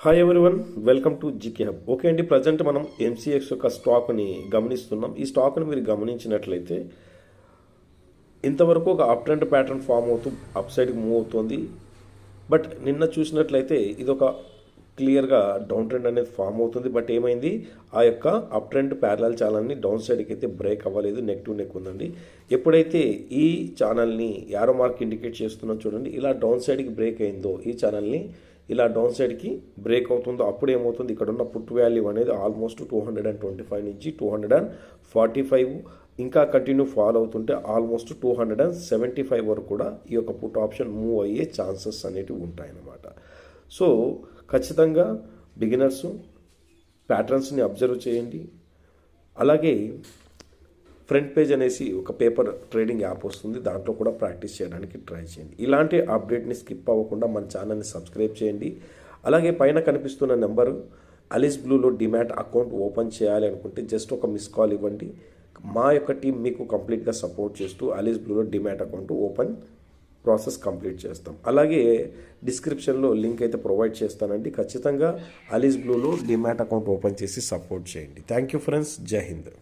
Hi everyone, welcome to GK hub. Okay అండి, present మనం MCX యొక్క స్టాక్ని గమనిస్తున్నాం. ఈ స్టాక్ని మీరు గమనించినట్లయితే ఇంతవరకు ఒక అప్ ట్రెండ్ ప్యాటర్న్ ఫామ్ అవుతూ అప్ సైడ్కి మూవ్ అవుతుంది. బట్ నిన్న చూసినట్లయితే ఇది ఒక క్లియర్గా డౌన్ ట్రెండ్ అనేది ఫామ్ అవుతుంది. బట్ ఏమైంది, ఆ యొక్క అప్ ట్రెండ్ ప్యారలల్ ఛానల్ని డౌన్ సైడ్కి అయితే బ్రేక్ అవ్వలేదు, నెగిటివ్ నెక్ ఉందండి. ఎప్పుడైతే ఈ ఛానల్ని యారో మార్క్ ఇండికేట్ చేస్తున్నాం చూడండి, ఇలా డౌన్ సైడ్కి బ్రేక్ అయిందో, ఈ ఛానల్ని ఇలా డౌన్ సైడ్కి బ్రేక్ అవుతుందో అప్పుడు ఏమవుతుంది, ఇక్కడ ఉన్న పుట్ వాల్యూ అనేది ఆల్మోస్ట్ 225 నుంచి 245 ఇంకా కంటిన్యూ ఫాలో అవుతుంటే ఆల్మోస్ట్ 275 వరకు కూడా ఈ యొక్క పుట్ ఆప్షన్ మూవ్ అయ్యే ఛాన్సెస్ అనేటివి ఉంటాయన్నమాట. సో ఖచ్చితంగా బిగినర్స్ ప్యాటర్న్స్ని అబ్జర్వ్ చేయండి. అలాగే ఫ్రంట్ పేజ్ అనేసి ఒక పేపర్ ట్రేడింగ్ యాప్ వస్తుంది, దాంట్లో కూడా ప్రాక్టీస్ చేయడానికి ట్రై చేయండి. ఇలాంటి అప్డేట్ని స్కిప్ అవ్వకుండా మన ఛానల్ని సబ్స్క్రైబ్ చేయండి. అలాగే పైన కనిపిస్తున్న నెంబరు అలీస్ బ్లూలో డిమాట్ అకౌంట్ ఓపెన్ చేయాలి అనుకుంటే జస్ట్ ఒక మిస్ కాల్ ఇవ్వండి. మా యొక్క టీం మీకు కంప్లీట్గా సపోర్ట్ చేస్తూ అలీస్ బ్లూలో demat account open process complete చేస్తాం. అలాగే డిస్క్రిప్షన్లో లింక్ అయితే ప్రొవైడ్ చేస్తానండి. ఖచ్చితంగా అలీస్ బ్లూలో డిమాట్ అకౌంట్ ఓపెన్ చేసి సపోర్ట్ చేయండి. Thank you friends, Jai Hind.